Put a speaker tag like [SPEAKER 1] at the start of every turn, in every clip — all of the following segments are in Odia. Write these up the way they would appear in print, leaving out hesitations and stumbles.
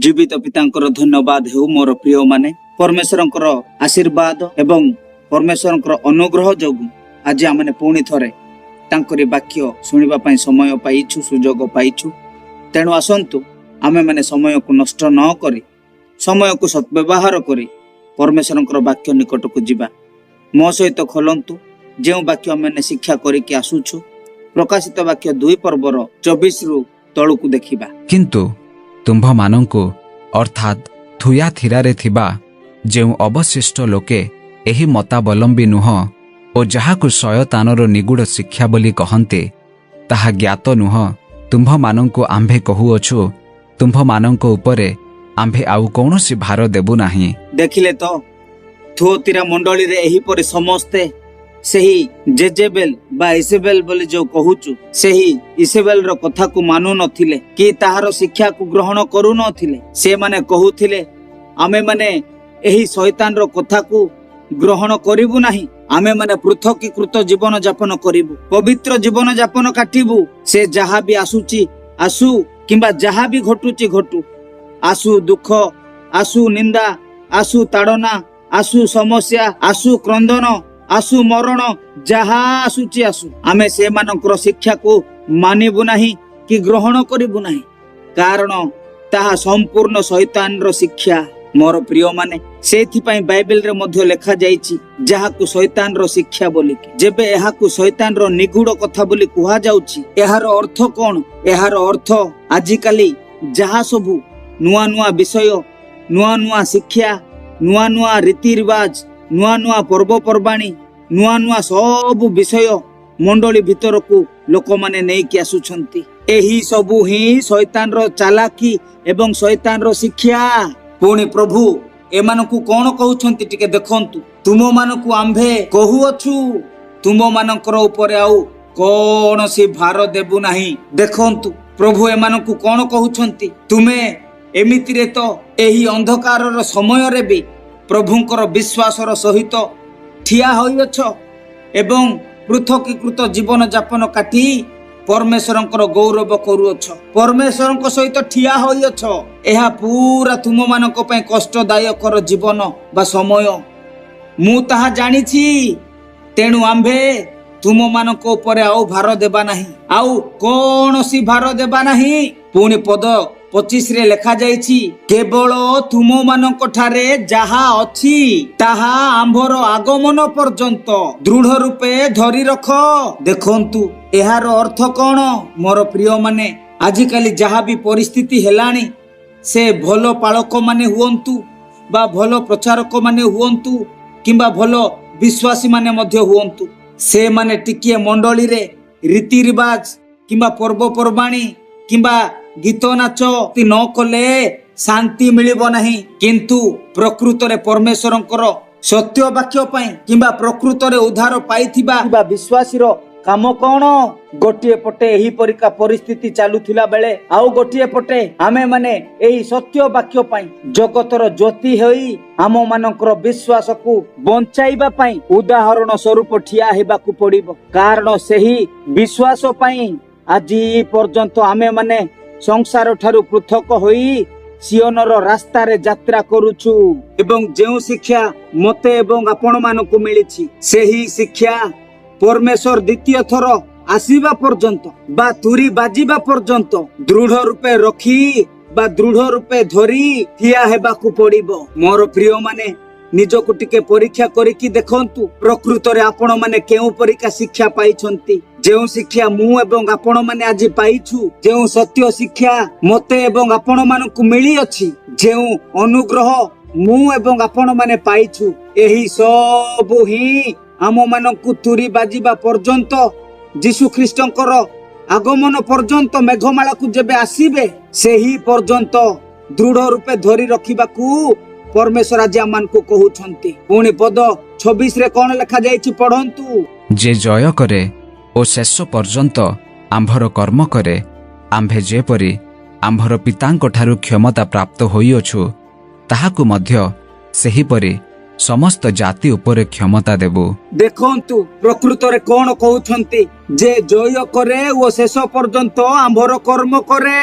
[SPEAKER 1] जीवित पितांकर धन्यवाद हेउ मोर प्रिय माने परमेश्वरंकर आशीर्वाद एवं परमेश्वरंकर अनुग्रह जोगु आज आमने पुणी थरे तांकरी वाक्य सुनिबा पई समय पाइछु सुजोग पाइछु। तेणु आसंतु आमे माने समय को नष्ट न करी समय को सद्व्यवहार करी परमेश्वरंकर वाक्य निकट को जीवा। मो सहित खोलंतु जो वाक्य आमे शिक्षा करिके आसुछु प्रकाशित वाक्य 2 पर्वर 24 रु तळुकु देखिबा।
[SPEAKER 2] किंतु तुम्भ मानंकु अर्थात थुयाथिरारे थिबा जेउ अवशिष्ट लोके एही मतावलंबी नुह ओ जहाकु शयतानर निगूढ़ शिक्षा बोली कहन्ते ताहा ज्ञात नुह। तुम्भ मानंकु आम्भे कहुअछु तुम्भ मानंको उपरे आम्भे आउ कौनसी भार देबु नाही।
[SPEAKER 1] देखिले तो थुयाथिरा मंडली रे एही परे समस्ते सेही जेजेबेल बा इसेबेल बोली जो कहूचु सेही इसेबेल रो कथा को मानु नथिले कि ताहार शिक्षा को ग्रहण करू नथिले। से माने कहूथिले आमे माने एही शैतान रो कथा को ग्रहण करिबु नाही, आमे माने पृथकीकृत जीवन यापन करिबु, पवित्र जीवन यापन काटिबु। से जहा भी आसुची आसु किंबा जहा भी घटुची घटू, आसु दुख आसु निंदा आसु ताड़ना आसु समस्या आसु क्रंदन आसु मरण जहा आसुची आसु आमे से मानकर शिक्षा को मानिबु नाही कि ग्रहण करिबु नाही, कारण ताहा संपूर्ण शैतान रो शिक्षा। मोर प्रिय माने सेथि पई बाइबल रे मध्य लेखा जाईची जहा को शैतान रो शिक्षा बोली कि जेबे एहा को शैतान रो निगूढ़ कथा बोली कुहा जाउची एहार अर्थ कोन? एहार अर्थ आजि काली जहा सबु नुआ नुआ विषय नुआ नुआ शिक्षा नुआ नुआ रीति रिवाज नुआ नुआ पर्वपर्वाणी नुआ नुआ सब विषय मंडली भितर को लोक माने नहीं कि आसुछंती। एही सबु ही शैतान रो चालाकी एवं शैतान रो शिक्षा। पुणी प्रभु एमानकु कोन कहउछंती टिके देखंतु, तुम मानकु आम्भे कहूअछु तुम मानकर ऊपर आउ कोन सी भार देबु नाही। देखंतु प्रभु एमानकु कोन कहउछंती, तुमे एमितिरे तो एही अंधकार रो समय रे भी प्रभुंकर विश्वासर सहित ठिया होइछ एवं पृथकीकृत जीवन यापन काटी परमेश्वरंकर गौरव करूअछ, परमेश्वरंक सहित ठिया होइछ। एहा पूरा तुम मानक पय कष्टदायकर जीवन बा समय मु ताहा जानिछि। तेणु आम्भे तुम मानक ऊपर आउ भार देबा नाही, आउ कोनोसी भार देबा नाही। पुणी पद 25 रे लेखा जाइछि, केवल तुम मानक ठारे जहा अछि ताहा आम्भर आगमन पर्यंत दृढ़ रूपे धरी रख। देखंतु एहार अर्थ कोन? मोर प्रिय माने आजिकाली जहा भी परिस्थिति हेलानी से भलो पालक माने हुअंतु बा भलो प्रचारक माने हुअंतु किंबा भलो विश्वासी माने मध्य हुअंतु, से माने टिकिए मंडली रे रीति रिवाज किंबा पर्वपर्वाणी किंबा गीत नाच न कले शांति मिलिबो नाही। किंतु प्रकृत रे परमेश्वरंकर सत्य वाक्य पई किंबा प्रकृत रे उद्धार पाइथिबा किंबा विश्वासी रो काम कोन? गोटिए पटे एही परिका परिस्थिति चालुथिला बेले आउ गोटिए पटे आमे माने एही सत्य वाक्य पई जगतर ज्योति होई आम मानकर विश्वास को बंचाइबा पई उदाहरण स्वरूप ठिया हेबाकू पड़िबो। कारण सेही विश्वास पई आजी पर्यंत आमे माने संसार ठारू पृथक होई सियोनर रास्ता रे यात्रा करूछु एवं जेउ शिक्षा मते एवं आपण मानकु मिलिछि सेही शिक्षा परमेश्वर द्वितीय थर आसीबा पर्यंत बा तुरी बाजीबा पर्यंत दृढ़ रूपे रखी बा दृढ़ रूपे धरी ठिया हेबाकू पड़िबो। मोर प्रिय माने निजको टिके परीक्षा करिकी देखंतु प्रकृत रे आपण माने केउ परिका शिक्षा पाइछंती। जेउ शिक्षा मु एवं आपण माने आज पाइछु, जेउ सत्य शिक्षा मते एवं आपण मानकु मिली अछि, जेउ अनुग्रह मु एवं आपण माने पाइछु, एही सब ही आम मानकु तुरी बाजीबा पर्यंत जीशु ख्रीष्टंकर आगमन पर्यंत मेघमाला को जेबे आसीबे सेही पर्यंत दृढ़ रूपे धरी रखिबाकू परमेश्वर आज आमान को कहउछंती। पुणी पद 26 रे कोन लेखा जाईछि पढंतु,
[SPEAKER 2] जे जय करे ओ शेष पर्यंत आम्भर कर्म करे आम्भे जेपरि आम्भर पितांक ठारू क्षमता प्राप्त होइअछु ताहाकु मध्य सेही परि ସମସ୍ତ ଜାତି ଉପରେ କ୍ଷମତା ଦେବୁ।
[SPEAKER 1] ଦେଖନ୍ତୁ ପ୍ରକୃତରେ କଣ କହୁଛନ୍ତି ଯେ ଜୟ କରେ ଓ ଶେଷ ପର୍ଯ୍ୟନ୍ତ ଆମ୍ଭର କର୍ମ କରେ।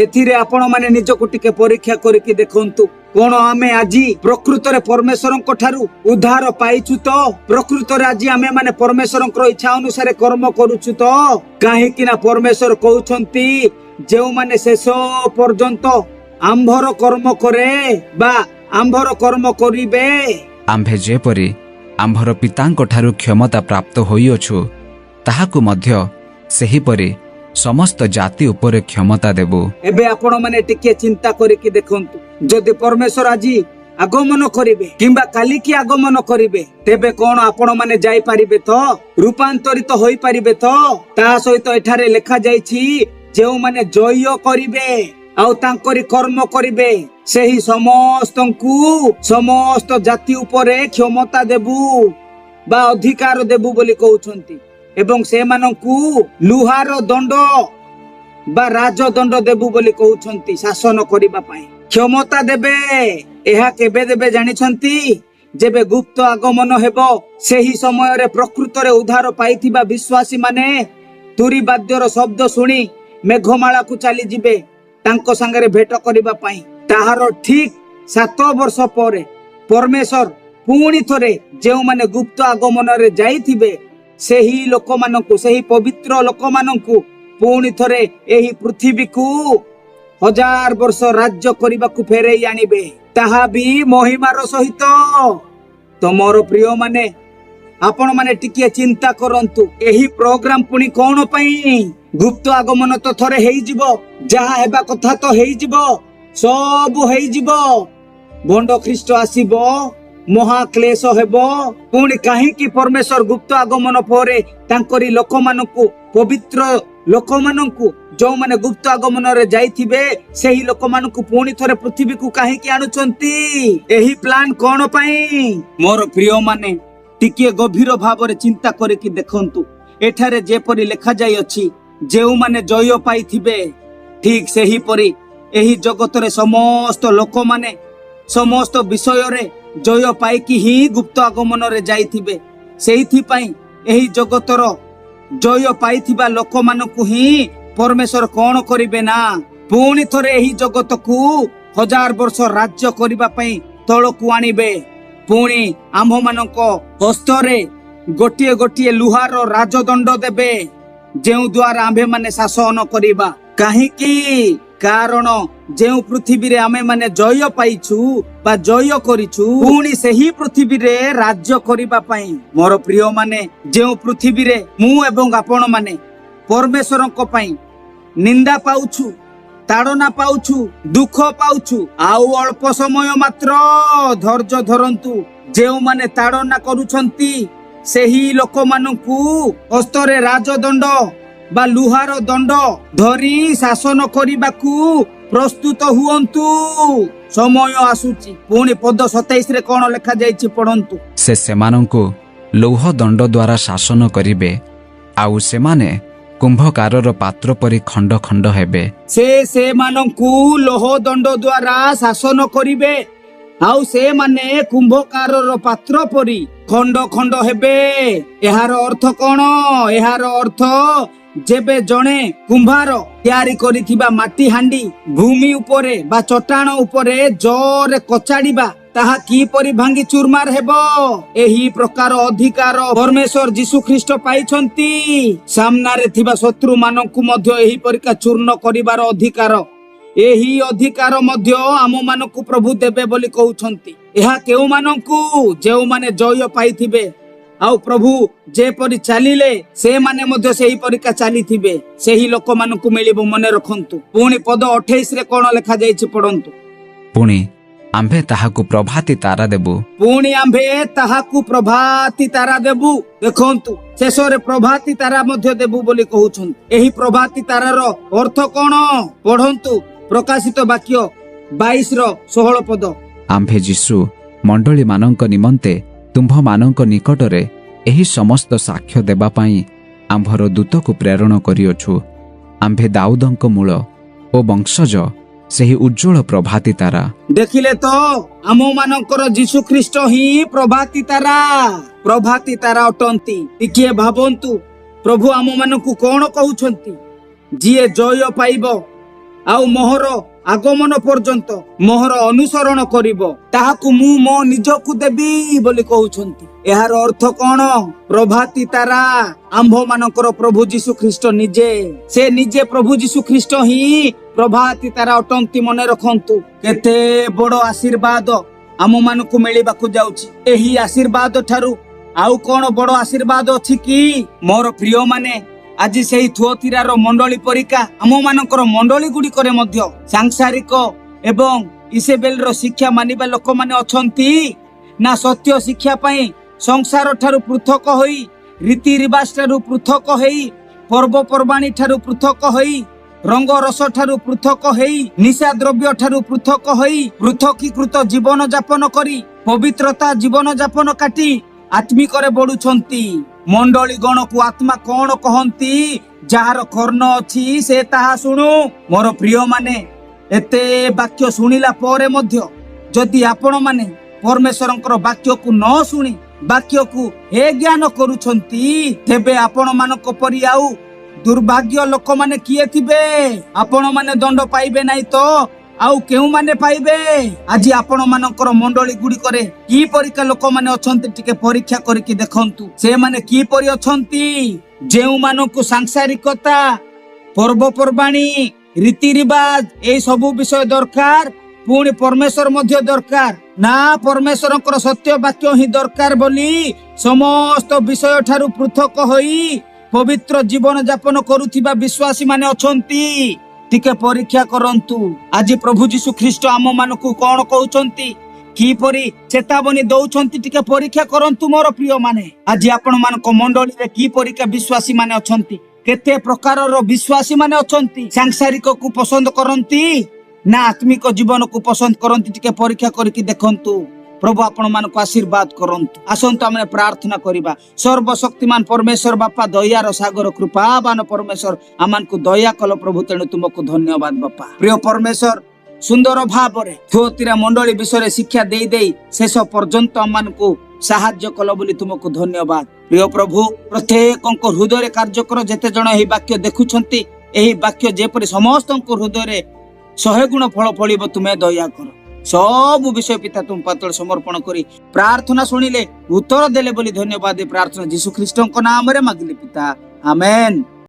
[SPEAKER 1] ଏଥିରେ ଆପଣ ମାନେ ନିଜକୁ ଟିକେ ପରୀକ୍ଷା କରିକି ଦେଖନ୍ତୁ, କଣ ଆମେ ଆଜି ପ୍ରକୃତରେ ପରମେଶ୍ୱରଙ୍କ ଠାରୁ ଉଦ୍ଧାର ପାଇଛୁ ତ? ପ୍ରକୃତରେ ଆଜି ଆମେ ମାନେ ପରମେଶ୍ୱରଙ୍କର ଇଚ୍ଛା ଅନୁସାରେ କର୍ମ କରୁଛୁ ତ? କାହିଁକି ନା ପରମେଶ୍ୱର କହୁଛନ୍ତି ଯେଉଁମାନେ ଶେଷ ପର୍ଯ୍ୟନ୍ତ ଆମ୍ଭର କର୍ମ କରେ ବା ଆମ୍ଭର କର୍ମ କରିବେ।
[SPEAKER 2] ଆମ୍ଭେ ଯେପରି ଆମ୍ଭର ପିତାଙ୍କ ଠାରୁ କ୍ଷମତା ପ୍ରାପ୍ତ ହୋଇଅଛୁ, ତାହାକୁ ମଧ୍ୟ ସେହିପରି ସମସ୍ତ ଜାତି ଉପରେ କ୍ଷମତା ଦେବୁ।
[SPEAKER 1] ଏବେ ଆପଣ ମାନେ ଟିକେ ଚିନ୍ତା କରିକି ଦେଖନ୍ତୁ, ଯଦି ପରମେଶ୍ୱର ଆଜି ଆଗମନ କରିବେ କିମ୍ବା କାଲିକି ଆଗମନ କରିବେ, ତେବେ କଣ ଆପଣ ମାନେ ଯାଇପାରିବେ ତ? ରୂପାନ୍ତରିତ ହୋଇପାରିବେ ତ? ତା ସହିତ ଏଠାରେ ଲେଖା ଯାଇଛି ଯେଉଁମାନେ ଜୟ କରିବେ ଆଉ ତାଙ୍କରି କର୍ମ କରିବେ, ସେହି ସମସ୍ତଙ୍କୁ ସମସ୍ତ ଜାତି ଉପରେ କ୍ଷମତା ଦେବୁ ବା ଅଧିକାର ଦେବୁ ବୋଲି କହୁଛନ୍ତି। ଏବଂ ସେମାନଙ୍କୁ ଲୁହାର ଦଣ୍ଡ ବା ରାଜଦଣ୍ଡ ଦେବୁ ବୋଲି କହୁଛନ୍ତି। ଶାସନ କରିବା ପାଇଁ କ୍ଷମତା ଦେବେ। ଏହା କେବେ ଦେବେ ଜାଣିଛନ୍ତି? ଯେବେ ଗୁପ୍ତ ଆଗମନ ହେବ, ସେହି ସମୟରେ ପ୍ରକୃତରେ ଉଦ୍ଧାର ପାଇଥିବା ବିଶ୍ୱାସୀ ମାନେ ତୁରୀ ବାଦ୍ୟର ଶବ୍ଦ ଶୁଣି ମେଘମାଳାକୁ ଚାଲିଯିବେ ତାଙ୍କ ସାଙ୍ଗରେ ଭେଟ କରିବା ପାଇଁ। ତାହାର ଠିକ 7 ବର୍ଷ ପରେ ପରମେଶ୍ୱର ପୁଣି ଥରେ ଯେଉଁମାନେ ଗୁପ୍ତ ଆଗମନରେ ଯାଇଥିବେ ସେହି ଲୋକମାନଙ୍କୁ, ସେହି ପବିତ୍ର ଲୋକମାନଙ୍କୁ ପୁଣି ଥରେ ଏହି ପୃଥିବୀକୁ 1000 ବର୍ଷ ରାଜ୍ୟ କରିବାକୁ ଫେରେଇ ଆଣିବେ, ତାହା ବି ମହିମାର ସହିତ। ତ ମୋର ପ୍ରିୟ ମାନେ, ଆପଣ ମାନେ ଟିକେ ଚିନ୍ତା କରନ୍ତୁ, ଏହି ପ୍ରୋଗ୍ରାମ ପୁଣି କଣ ପାଇଁ? ଗୁପ୍ତ ଆଗମନ ତ ଥରେ ହେଇଯିବ, ଯାହା ହେବା କଥା ତ ହେଇଯିବ, ସବୁ ହେଇଯିବ। ଭଣ୍ଡ ଖ୍ରୀଷ୍ଟ ଆସିବ, ମହାକ୍ଲେଶ ହେବ। ପୁଣି କାହିଁକି ପରମେଶ୍ୱର ଗୁପ୍ତ ଆଗମନ ପରେ ତାଙ୍କରି ଲୋକମାନଙ୍କୁ, ପବିତ୍ର ଲୋକମାନଙ୍କୁ, ଯୋଉମାନେ ଗୁପ୍ତ ଆଗମନରେ ଯାଇଥିବେ ସେହି ଲୋକମାନଙ୍କୁ ପୁଣି ଥରେ ପୃଥିବୀକୁ କାହିଁକି ଆଣୁଛନ୍ତି? ଏହି ପ୍ଲାନ କଣ ପାଇଁ? ମୋର ପ୍ରିୟ ମାନେ, ଟିକିଏ ଗଭୀର ଭାବରେ ଚିନ୍ତା କରିକି ଦେଖନ୍ତୁ। ଏଠାରେ ଯେପରି ଲେଖାଯାଇଅଛି ଯେଉଁମାନେ ଜୟ ପାଇଥିବେ, ଠିକ ସେହିପରି ଏହି ଜଗତରେ ସମସ୍ତ ଲୋକମାନେ ସମସ୍ତ ବିଷୟରେ ଜୟ ପାଇକି ହିଁ ଗୁପ୍ତ ଆଗମନରେ ଯାଇଥିବେ। ସେଇଥିପାଇଁ ଏହି ଜଗତର ଜୟ ପାଇଥିବା ଲୋକମାନଙ୍କୁ ହିଁ ପରମେଶ୍ୱର କଣ କରିବେ ନା ପୁଣି ଥରେ ଏହି ଜଗତକୁ 1000 ବର୍ଷ ରାଜ୍ୟ କରିବା ପାଇଁ ତଳକୁ ଆଣିବେ। ପୁଣି ଆମ୍ଭମାନଙ୍କ ହସ୍ତରେ ଗୋଟିଏ ଗୋଟିଏ ଲୁହାର ରାଜଦଣ୍ଡ ଦେବେ, ଯେଉଁ ଦ୍ୱାରା ଆମ୍ଭେମାନେ ଶାସନ କରିବା। କାହିଁକି? କାରଣ ଯେଉଁ ପୃଥିବୀରେ ଆମେ ମାନେ ଜୟ ପାଇଛୁ ବା ଜୟ କରିଛୁ, ପୁଣି ସେହି ପୃଥିବୀରେ ରାଜ୍ୟ କରିବା ପାଇଁ। ମୋର ପ୍ରିୟ ମାନେ, ଯେଉଁ ପୃଥିବୀରେ ମୁଁ ଏବଂ ଆପଣ ମାନେ ପରମେଶ୍ୱରଙ୍କ ପାଇଁ ନିନ୍ଦା ପାଉଛୁ, ତାଡ଼ନା ପାଉଛୁ, ଦୁଃଖ ପାଉଛୁ, ଆଉ ଅଳ୍ପ ସମୟ ମାତ୍ର ଧୈର୍ଯ୍ୟ ଧରନ୍ତୁ। ଯେଉଁମାନେ ତାଡ଼ନା କରୁଛନ୍ତି ସେହି ଲୋକମାନଙ୍କୁ ହସ୍ତରେ ରାଜଦଣ୍ଡ ବା ଲୁହାର ଦଣ୍ଡ ଧରି ଶାସନ କରିବାକୁ ପ୍ରସ୍ତୁତ ହୁଅନ୍ତୁ। ସମୟ ଆସୁଛି। ପୁଣି ପଦ 27ରେ କଣ ଲେଖାଯାଇଛି ପଢନ୍ତୁ।
[SPEAKER 2] ସେ ସେମାନଙ୍କୁ ଲୌହ ଦଣ୍ଡ ଦ୍ୱାରା ଶାସନ କରିବେ, ଆଉ ସେମାନେ କୁମ୍ଭକାରର ପାତ୍ର ପରି ଖଣ୍ଡ ଖଣ୍ଡ ହେବେ।
[SPEAKER 1] ସେ ସେମାନଙ୍କୁ ଲୌହ ଦଣ୍ଡ ଦ୍ୱାରା ଶାସନ କରିବେ, ଆଉ ସେମାନେ କୁମ୍ଭକାରର ପାତ୍ର ପରି ଖଣ୍ଡ ଖଣ୍ଡ ହେବେ। ଏହାର ଅର୍ଥ କଣ? ଏହାର ଅର୍ଥ ଯେବେ ଜଣେ କୁମ୍ଭାର ତିଆରି କରିଥିବା ମାଟି ହାଣ୍ଡି ଭୂମି ଉପରେ ବା ଚଟାଣ ଉପରେ ଜୋରରେ କଚାଡ଼ିବା, ତାହା କିପରି ଭାଙ୍ଗି ଚୁରମାର ହେବ, ଏହି ପ୍ରକାର ଅଧିକାର ପରମେଶ୍ୱର ଯୀଶୁ ଖ୍ରୀଷ୍ଟ ପାଇଛନ୍ତି। ସାମ୍ନାରେ ଥିବା ଶତ୍ରୁ ମାନଙ୍କୁ ମଧ୍ୟ ଏହି ପରିକା ଚୂର୍ଣ୍ଣ କରିବାର ଅଧିକାର, ଏହି ଅଧିକାର ମଧ୍ୟ ଆମ ମାନଙ୍କୁ ପ୍ରଭୁ ଦେବେ ବୋଲି କହୁଛନ୍ତି। ଏହା କେଉଁମାନଙ୍କୁ? ଯେଉଁମାନେ ଜୟ ପାଇଥିବେ, ଆଉ ପ୍ରଭୁ ଯେପରି ଚାଲିଲେ ସେମାନେ ମଧ୍ୟ ସେହି ପରିକା ଚାଲିଥିବେ, ସେହି ଲୋକମାନଙ୍କୁ ମିଳିବ। ମନେ ରଖନ୍ତୁ। ପୁଣି ପଦ 28ରେ କଣ ଲେଖାଯାଇଛି ପଢନ୍ତୁ।
[SPEAKER 2] ପୁଣି ଆମ୍ଭେ ତାହାକୁ ପ୍ରଭାତି ତାରା ଦେବୁ।
[SPEAKER 1] ପୁଣି ଆମ୍ଭେ ତାହାକୁ ପ୍ରଭାତି ତାରା ଦେବୁ। ଦେଖନ୍ତୁ, ଶେଷରେ ପ୍ରଭାତି ତାରା ମଧ୍ୟ ଦେବୁ ବୋଲି କହୁଛନ୍ତି। ଏହି ପ୍ରଭାତି ତାରାର ଅର୍ଥ କଣ? ପଢନ୍ତୁ ପ୍ରକାଶିତ ବାକ୍ୟ 22:16 ପଦ।
[SPEAKER 2] ଆମ୍ଭେ ଯୀଶୁ ମଣ୍ଡଳୀମାନଙ୍କ ନିମନ୍ତେ ତୁମ୍ଭମାନଙ୍କ ନିକଟରେ ଏହି ସମସ୍ତ ସାକ୍ଷ୍ୟ ଦେବା ପାଇଁ ଆମ୍ଭର ଦୂତକୁ ପ୍ରେରଣ କରିଅଛୁ। ଆମ୍ଭେ ଦାଉଦଙ୍କ ମୂଳ ଓ ବଂଶଜ ସେହି ଉଜ୍ଜଳ ପ୍ରଭାତି ତାରା।
[SPEAKER 1] ଦେଖିଲେ ତ ଆମ ମାନଙ୍କର ଯୀଶୁ ଖ୍ରୀଷ୍ଟ ହିଁ ପ୍ରଭାତି ତାରା ଅଟନ୍ତି। ଟିକିଏ ଭାବନ୍ତୁ ପ୍ରଭୁ ଆମ ମାନଙ୍କୁ କଣ କହୁଛନ୍ତି? ଯିଏ ଜୟ ପାଇବ ଆଉ ମୋହର ଆଗମନ ପର୍ଯ୍ୟନ୍ତ ମୋହର ଅନୁସରଣ କରିବ ତାହାକୁ ମୁଁ ମୋ ନିଜକୁ ଦେବି ବୋଲି କହୁଛନ୍ତି। ଏହାର ଅର୍ଥ କଣ? ପ୍ରଭାତି ତାରା ଆମ୍ଭ ମାନଙ୍କର ପ୍ରଭୁ ଯୀଶୁ ଖ୍ରୀଷ୍ଟ ନିଜେ। ସେ ନିଜେ ପ୍ରଭୁ ଯୀଶୁ ଖ୍ରୀଷ୍ଟ ହିଁ ପ୍ରଭାତି ତାରା ଅଟନ୍ତି। ମନେ ରଖନ୍ତୁ କେତେ ବଡ ଆଶୀର୍ବାଦ ଆମ ମାନଙ୍କୁ ମିଳିବାକୁ ଯାଉଛି। ଏହି ଆଶୀର୍ବାଦ ଠାରୁ ଆଉ କଣ ବଡ ଆଶୀର୍ବାଦ ଅଛି କି? ମୋର ପ୍ରିୟ ମାନେ, ଆଜି ସେହି ଥୁଆତିରାର ମଣ୍ଡଳୀ ପରିକା ଆମ ମାନଙ୍କର ମଣ୍ଡଳୀ ଗୁଡିକରେ ମଧ୍ୟ ସାଂସାରିକ ଏବଂ ଇସେବେଲର ଶିକ୍ଷା ମାନିବା ଲୋକମାନେ ଅଛନ୍ତି। ନା ସତ୍ୟ ଶିକ୍ଷା ପାଇଁ ସଂସାର ଠାରୁ ପୃଥକ ହୋଇ, ରୀତି ରିବାଜ ଠାରୁ ପୃଥକ ହୋଇ, ପର୍ବପର୍ବାଣୀ ଠାରୁ ପୃଥକ ହୋଇ, ରଙ୍ଗ ରସ ଠାରୁ ପୃଥକ ହୋଇ, ନିଶା ଦ୍ରବ୍ୟ ଠାରୁ ପୃଥକ ହୋଇ, ପୃଥକୀକୃତ ଜୀବନ ଯାପନ କରି, ପବିତ୍ରତା ଜୀବନ ଯାପନ କାଟି ଆତ୍ମିକରେ ବଢୁଛନ୍ତି। ମଣ୍ଡଳୀ ଗଣକୁ ଆତ୍ମା କଣ କହନ୍ତି? ଯାହାର କର୍ଣ୍ଣ ଅଛି ସେ ତାହା ଶୁଣୁ। ମୋର ପ୍ରିୟ ମାନେ, ଏତେ ବାକ୍ୟ ଶୁଣିଲା ପରେ ମଧ୍ୟ ଯଦି ଆପଣ ମାନେ ପରମେଶ୍ୱରଙ୍କର ବାକ୍ୟକୁ ନ ଶୁଣି ବାକ୍ୟକୁ ହେ ଜ୍ଞାନ କରୁଛନ୍ତି, ତେବେ ଆପଣ ମାନଙ୍କ ପରି ଆଉ ଦୁର୍ଭାଗ୍ୟ ଲୋକମାନେ କିଏ ଥିବେ? ଆପଣ ମାନେ ଦଣ୍ଡ ପାଇବେ ନାହିଁ ତ ଆଉ କେଉଁମାନେ ପାଇବେ? ଆଜି ଆପଣ ମାନଙ୍କର ମଣ୍ଡଳୀ ଗୁଡିକରେ କି ପରିକା ଲୋକମାନେ ଅଛନ୍ତି ଟିକେ ପରୀକ୍ଷା କରିକି ଦେଖନ୍ତୁ। ସେମାନେ କିପରି ଅଛନ୍ତି? ଯେଉଁମାନଙ୍କୁ ସାଂସାରିକତା, ପର୍ବପର୍ବାଣୀ, ରୀତି ରିବାଜ ଏଇ ସବୁ ବିଷୟ ଦରକାର, ପୁଣି ପରମେଶ୍ୱର ମଧ୍ୟ ଦରକାର। ନା ପରମେଶ୍ୱରଙ୍କର ସତ୍ୟ ବାକ୍ୟ ହିଁ ଦରକାର ବୋଲି ସମସ୍ତ ବିଷୟ ଠାରୁ ପୃଥକ ହୋଇ ପବିତ୍ର ଜୀବନ ଯାପନ କରୁଥିବା ବିଶ୍ୱାସୀ ମାନେ ଅଛନ୍ତି। ଟିକେ ପରୀକ୍ଷା କରନ୍ତୁ। ଆଜି ପ୍ରଭୁ ଯୀଶୁ ଖ୍ରୀଷ୍ଟ ଆମ ମାନଙ୍କୁ କଣ କହୁଛନ୍ତି, କିପରି ଚେତାବନୀ ଦଉଛନ୍ତି ଟିକେ ପରୀକ୍ଷା କରନ୍ତୁ। ମୋର ପ୍ରିୟ ମାନେ, ଆଜି ଆପଣ ମାନଙ୍କ ମଣ୍ଡଳୀରେ କି ପରିକା ବିଶ୍ୱାସୀ ମାନେ ଅଛନ୍ତି? କେତେ ପ୍ରକାରର ବିଶ୍ୱାସୀ ମାନେ ଅଛନ୍ତି? ସାଂସାରିକକୁ ପସନ୍ଦ କରନ୍ତି ନା ଆତ୍ମିକ ଜୀବନକୁ ପସନ୍ଦ କରନ୍ତି? ଟିକେ ପରୀକ୍ଷା କରିକି ଦେଖନ୍ତୁ। ପ୍ରଭୁ ଆପଣ ମାନଙ୍କୁ ଆଶୀର୍ବାଦ କରନ୍ତୁ। ଆସନ୍ତୁ ଆମେ ପ୍ରାର୍ଥନା କରିବା। ସର୍ବଶକ୍ତିମାନ ପରମେଶ୍ୱର ବାପା, ଦୟାର ସାଗର, କୃପାବାନ ପରମେଶ୍ୱର, ଆମମାନଙ୍କୁ ଦୟା କଲ ପ୍ରଭୁ, ତେଣୁ ତୁମକୁ ଧନ୍ୟବାଦ ବାପା। ପ୍ରିୟ ପରମେଶ୍ୱର, ସୁନ୍ଦର ଭାବରେ ଥୁଆତିରା ମଣ୍ଡଳୀ ବିଷୟରେ ଶିକ୍ଷା ଦେଇ ଦେଇ ଶେଷ ପର୍ଯ୍ୟନ୍ତ ଆମମାନଙ୍କୁ ସାହାଯ୍ୟ କଲ ବୋଲି ତୁମକୁ ଧନ୍ୟବାଦ। ପ୍ରିୟ ପ୍ରଭୁ, ପ୍ରତ୍ୟେକଙ୍କ ହୃଦୟରେ କାର୍ଯ୍ୟ କର। ଯେତେ ଜଣ ଏହି ବାକ୍ୟ ଦେଖୁଛନ୍ତି, ଏହି ବାକ୍ୟ ଯେପରି ସମସ୍ତଙ୍କ ହୃଦୟରେ 100 ଗୁଣ ଫଳ ଫଳିବ ତୁମେ ଦୟା କର। ସବୁ ବିଷୟ ପିତା ତୁମ ପାତଳ ସମର୍ପଣ କରି ପ୍ରାର୍ଥନା ଶୁଣିଲେ, ଉତ୍ତର ଦେଲେ ବୋଲି ଧନ୍ୟବାଦ। ପ୍ରାର୍ଥନା ଯୀଶୁ ଖ୍ରୀଷ୍ଟଙ୍କ ନାମରେ ମାଗିଲେ ପିତା, ଆମେନ୍।